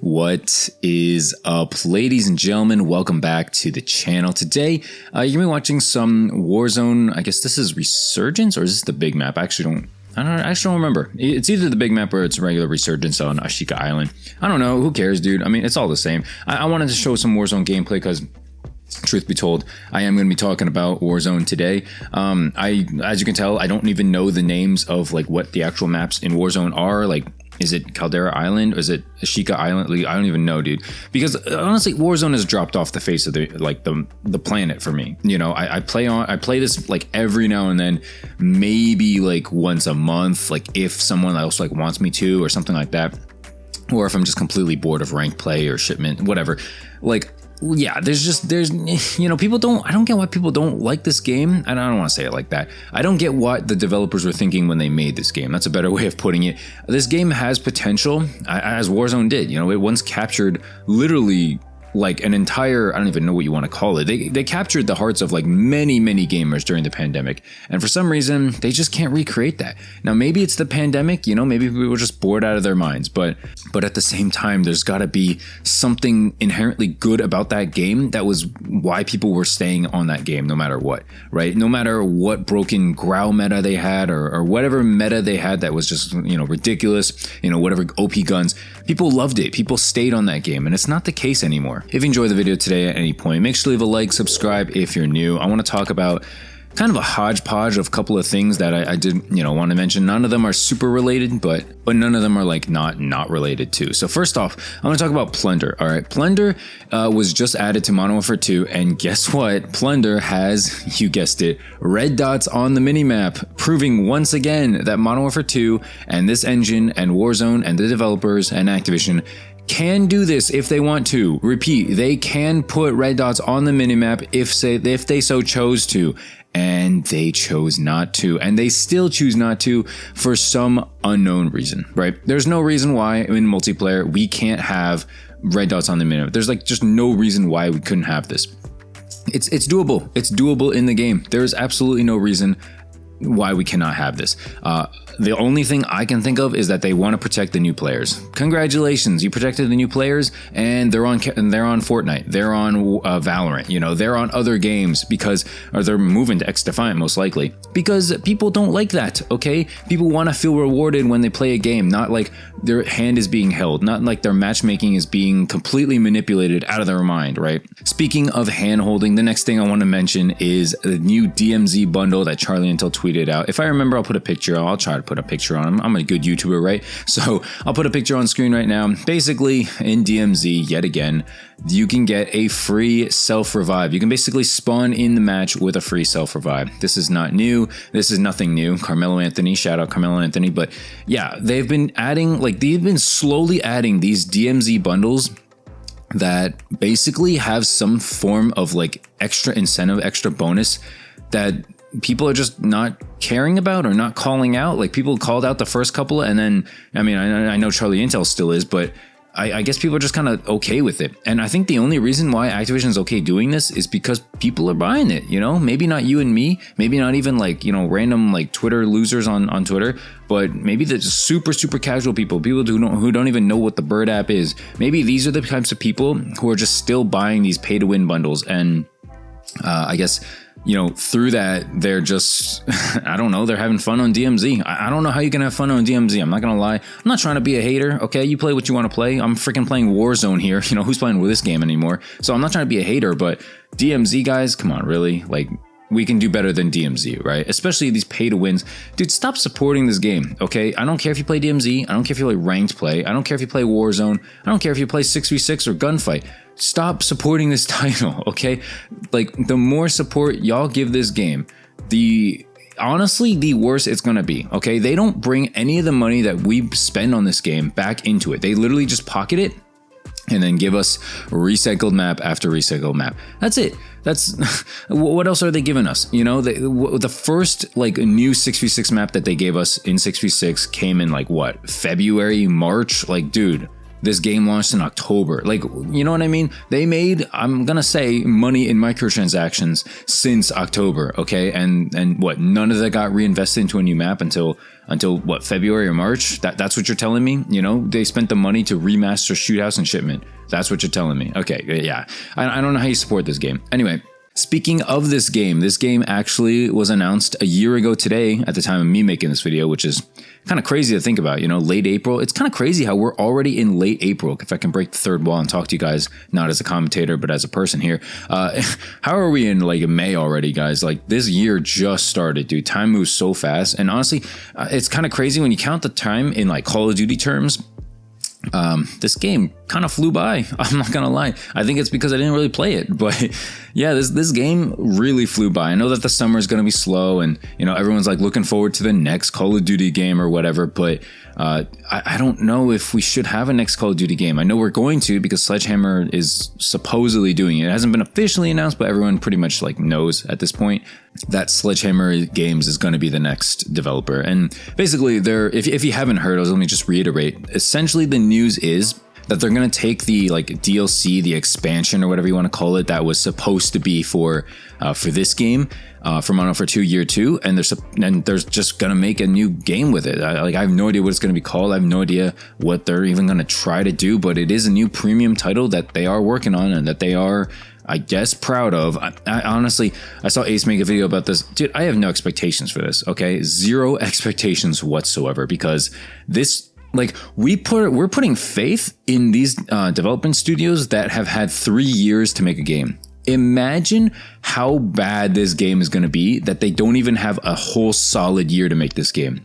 What is up, ladies and gentlemen? Welcome back to the channel. Today, you're gonna be watching some Warzone. I guess this is Resurgence, or is this the big map? I actually don't remember. It's either the big map or it's regular Resurgence on Ashika Island. I don't know. Who cares, dude? I mean, it's all the same. I wanted to show some Warzone gameplay because, truth be told, I am going to be talking about Warzone today. As you can tell, I don't even know the names of like what the actual maps in Warzone are. Like, is it Caldera Island or is it Ashika Island? Like, I don't even know, dude. Because honestly, Warzone has dropped off the face of the planet for me. You know, I play this like every now and then, maybe like once a month, like if someone else like wants me to or something like that, or if I'm just completely bored of ranked play or shipment, whatever. Like, yeah, there's you know, I don't get why people don't like this game. And I don't want to say it like that. I don't get what the developers were thinking when they made this game. That's a better way of putting it. This game has potential, as Warzone did. You know, it once captured literally like an entire, I don't even know what you want to call it. They captured the hearts of like many gamers during the pandemic. And for some reason, they just can't recreate that. Now, maybe it's the pandemic, you know, maybe people were just bored out of their minds. But at the same time, there's got to be something inherently good about that game that was why people were staying on that game no matter what, right? No matter what broken growl meta they had or whatever meta they had that was just, you know, ridiculous, you know, whatever OP guns, people loved it. People stayed on that game, and it's not the case anymore. If you enjoyed the video today at any point, make sure to leave a like, subscribe if you're new. I want to talk about kind of a hodgepodge of a couple of things that I did, you know, want to mention. None of them are super related, but none of them are like not related too. So first off, I want to talk about Plunder. All right, Plunder was just added to Modern Warfare 2, and guess what? Plunder has, you guessed it, red dots on the minimap, proving once again that Modern Warfare 2 and this engine and Warzone and the developers and Activision can do this if they want to. Repeat, they can put red dots on the minimap if they so chose to, and they chose not to, and they still choose not to for some unknown reason, right? There's no reason why in multiplayer we can't have red dots on the minimap. There's like just no reason why we couldn't have this. It's doable. It's doable in the game. There is absolutely no reason why we cannot have this. The only thing I can think of is that they want to protect the new players. Congratulations, you protected the new players, and they're on Fortnite, they're on Valorant, you know, they're on other games or they're moving to XDefiant most likely because people don't like that. Okay, people want to feel rewarded when they play a game, not like their hand is being held, not like their matchmaking is being completely manipulated out of their mind, right? Speaking of hand holding, the next thing I want to mention is the new DMZ bundle that Charlie Intel tweeted out. If I remember, I'll put a picture. I'll try to put a picture on him. I'm a good YouTuber, right? So I'll put a picture on screen right now. Basically, in DMZ, yet again, you can get a free self-revive. You can basically spawn in the match with a free self-revive. This is not new. This is nothing new. Carmelo Anthony, shout out Carmelo Anthony. But yeah, they've been slowly adding these DMZ bundles that basically have some form of like extra incentive, extra bonus that people are just not caring about or not calling out. Like, people called out the first couple, and then, I mean, I know Charlie Intel still is, but I guess people are just kind of okay with it. And I think the only reason why Activision is okay doing this is because people are buying it, you know? Maybe not you and me, maybe not even like, you know, random like Twitter losers on Twitter, but maybe the super casual people who don't even know what the Bird app is. Maybe these are the types of people who are just still buying these pay-to-win bundles. And I guess, you know, through that, they're just, I don't know, they're having fun on DMZ. I don't know how you can have fun on DMZ. I'm not going to lie. I'm not trying to be a hater, okay? You play what you want to play. I'm freaking playing Warzone here. You know, who's playing with this game anymore? So I'm not trying to be a hater, but DMZ guys, come on, really? Like, we can do better than DMZ, right? Especially these pay-to-wins. Dude, stop supporting this game, okay? I don't care if you play DMZ. I don't care if you play ranked play. I don't care if you play Warzone. I don't care if you play 6v6 or gunfight. Stop supporting this title, okay? Like, the more support y'all give this game, honestly, the worse it's gonna be, okay? They don't bring any of the money that we spend on this game back into it. They literally just pocket it and then give us recycled map after recycled map. That's it. That's what else are they giving us? You know, the first like new 6v6 map that they gave us in 6v6 came in like what, February, March? Like, dude, this game launched in October. Like, you know what I mean? They made, I'm gonna say, money in microtransactions since October, okay? And what, none of that got reinvested into a new map until what, February or March? That's what you're telling me? You know, they spent the money to remaster Shoot House and Shipment. That's what you're telling me. Okay, yeah. I don't know how you support this game. Anyway, speaking of this game actually was announced a year ago today at the time of me making this video, which is kind of crazy to think about, you know, late April. It's kind of crazy how we're already in late April. If I can break the third wall and talk to you guys, not as a commentator, but as a person here. How are we in like May already, guys? Like this year just started, dude. Time moves so fast. And honestly, it's kind of crazy when you count the time in like Call of Duty terms. This game kind of flew by. I'm not gonna lie. I think it's because I didn't really play it, but yeah, this game really flew by. I know that the summer is gonna be slow, and you know everyone's like looking forward to the next Call of Duty game or whatever. But I don't know if we should have a next Call of Duty game. I know we're going to because Sledgehammer is supposedly doing it. It hasn't been officially announced, but everyone pretty much like knows at this point that Sledgehammer Games is going to be the next developer. And basically, if you haven't heard, let me just reiterate. Essentially, the news is that they're going to take the like DLC, the expansion or whatever you want to call it, that was supposed to be for this game, for Modern Warfare 2 Year 2, and they're just going to make a new game with it. I have no idea what it's going to be called. I have no idea what they're even going to try to do, but it is a new premium title that they are working on and that they are, I guess, proud of. I honestly, I saw Ace make a video about this. Dude, I have no expectations for this, okay? Zero expectations whatsoever, because this, like, we're putting faith in these development studios that have had 3 years to make a game. Imagine how bad this game is going to be that they don't even have a whole solid year to make this game.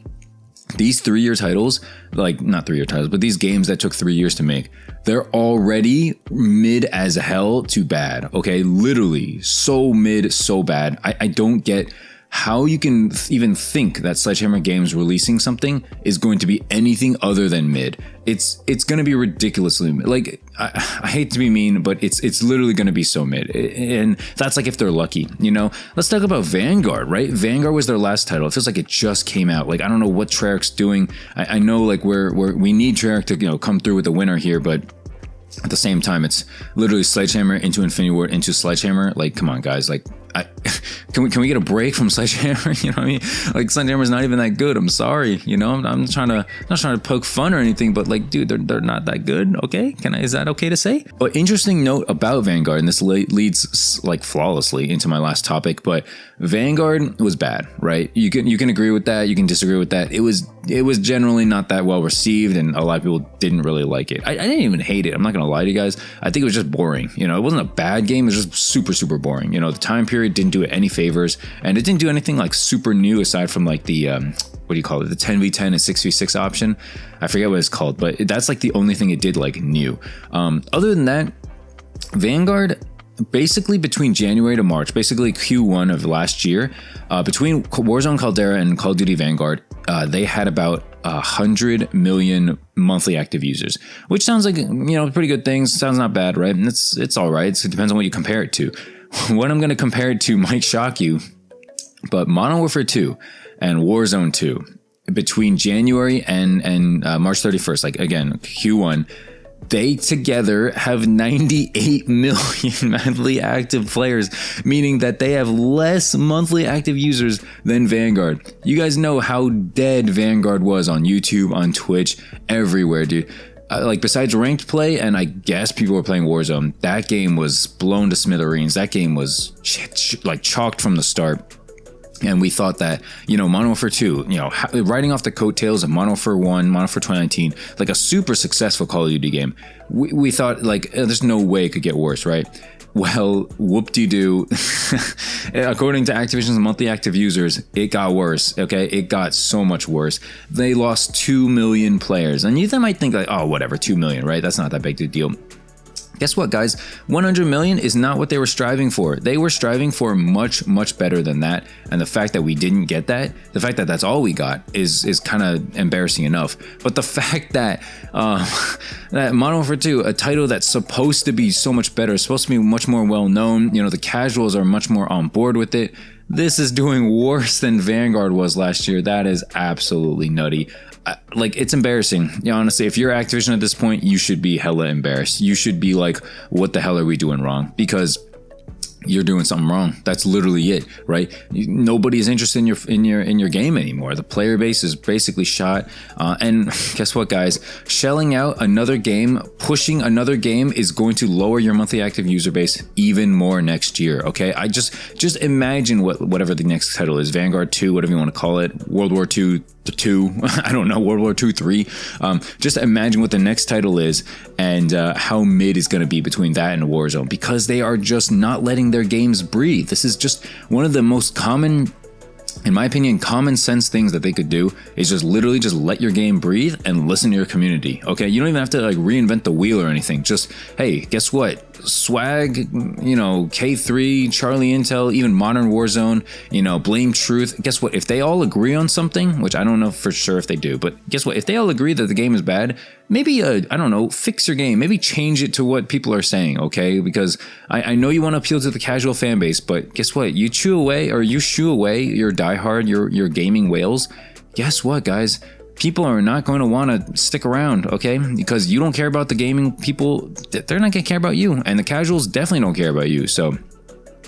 These 3 year titles, like not 3 year titles, but these games that took 3 years to make, they're already mid as hell to bad. Okay, literally so mid, so bad. I don't get how you can even think that Sledgehammer Games releasing something is going to be anything other than mid. It's going to be ridiculously mid. Like, I hate to be mean, but it's literally going to be so mid. And that's like if they're lucky, you know? Let's talk about Vanguard, right? Vanguard was their last title. It feels like it just came out. Like, I don't know what Treyarch's doing. I know like we need Treyarch to, you know, come through with a winner here, but at the same time, it's literally Sledgehammer into Infinity Ward into Sledgehammer. Like, come on, guys. Like, can we get a break from Sledgehammer? You know what I mean? Like, Sledgehammer's not even that good. I'm sorry. You know, I'm not trying to poke fun or anything, but like, dude, they're not that good. Okay, is that okay to say? But interesting note about Vanguard, and this leads like flawlessly into my last topic. But Vanguard was bad, right? You can agree with that. You can disagree with that. It was generally not that well received, and a lot of people didn't really like it. I didn't even hate it. I'm not gonna lie to you guys. I think it was just boring. You know, it wasn't a bad game. It was just super, super boring. You know, the time period didn't do it any favors, and it didn't do anything like super new aside from like the what do you call it, the 10v10 and 6v6 option. I forget what it's called, but that's like the only thing it did like new. Other than that, Vanguard, basically between January to March, basically Q1 of last year, between Warzone Caldera and Call of Duty Vanguard, they had about 100 million monthly active users, which sounds like, you know, pretty good things. Sounds not bad, right? And it's all right. It depends on what you compare it to. What I'm going to compare it to might shock you, but Modern Warfare 2 and Warzone 2 between January and March 31st, like again, Q1, they together have 98 million monthly active players, meaning that they have less monthly active users than Vanguard. You guys know how dead Vanguard was on YouTube, on Twitch, everywhere, dude. Like, besides ranked play, and I guess people were playing Warzone, that game was blown to smithereens. That game was like chalked from the start. And we thought that, you know, Modern Warfare 2, you know, riding off the coattails of Modern Warfare 1, Modern Warfare 2019, like a super successful Call of Duty game, we thought, like, there's no way it could get worse, right? Well, whoop-de-doo. According to Activision's monthly active users, it got worse, okay? It got so much worse. They lost 2 million players. And you might think, like, oh, whatever, 2 million, right? That's not that big a deal. Guess what, guys? 100 million is not what they were striving for. They were striving for much, much better than that. And the fact that we didn't get that, the fact that that's all we got is kind of embarrassing enough. But the fact that that Modern Warfare 2, a title that's supposed to be so much better, supposed to be much more well-known, you know, the casuals are much more on board with it, this is doing worse than Vanguard was last year. That is absolutely nutty. like, it's embarrassing. You know, honestly, if you're Activision at this point, you should be hella embarrassed. You should be like, what the hell are we doing wrong? Because you're doing something wrong. That's literally it, right? Nobody's interested in your game anymore. The player base is basically shot. And guess what, guys? Shelling out another game, pushing another game is going to lower your monthly active user base even more next year. Okay, I just imagine whatever the next title is, Vanguard 2, whatever you want to call it, World War 2. I don't know, World War 2, 3. Just imagine what the next title is and how mid is going to be between that and Warzone, because they are just not letting their games breathe. This is just one of the most common, in my opinion, common sense things that they could do, is just literally just let your game breathe and listen to your community. Okay, you don't even have to like reinvent the wheel or anything. Just, hey, guess what? Swag, you know, K3, Charlie Intel, even Modern Warzone, you know, Blame Truth. Guess what? If they all agree on something, which I don't know for sure if they do, but guess what? If they all agree that the game is bad, maybe, I don't know, fix your game. Maybe change it to what people are saying, okay? Because I know you want to appeal to the casual fan base, but guess what? You shoo away your diehard, your gaming whales. Guess what, guys? People are not going to want to stick around, okay? Because you don't care about the gaming people. They're not going to care about you. And the casuals definitely don't care about you. So,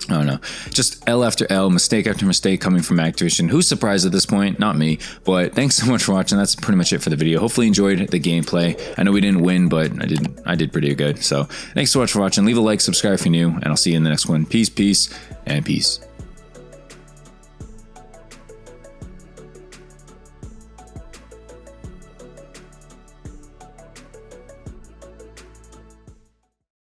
I don't know. Just L after L, mistake after mistake coming from Activision. Who's surprised at this point? Not me. But thanks so much for watching. That's pretty much it for the video. Hopefully you enjoyed the gameplay. I know we didn't win, but I did pretty good. So, thanks so much for watching. Leave a like, subscribe if you're new, and I'll see you in the next one. Peace, and peace.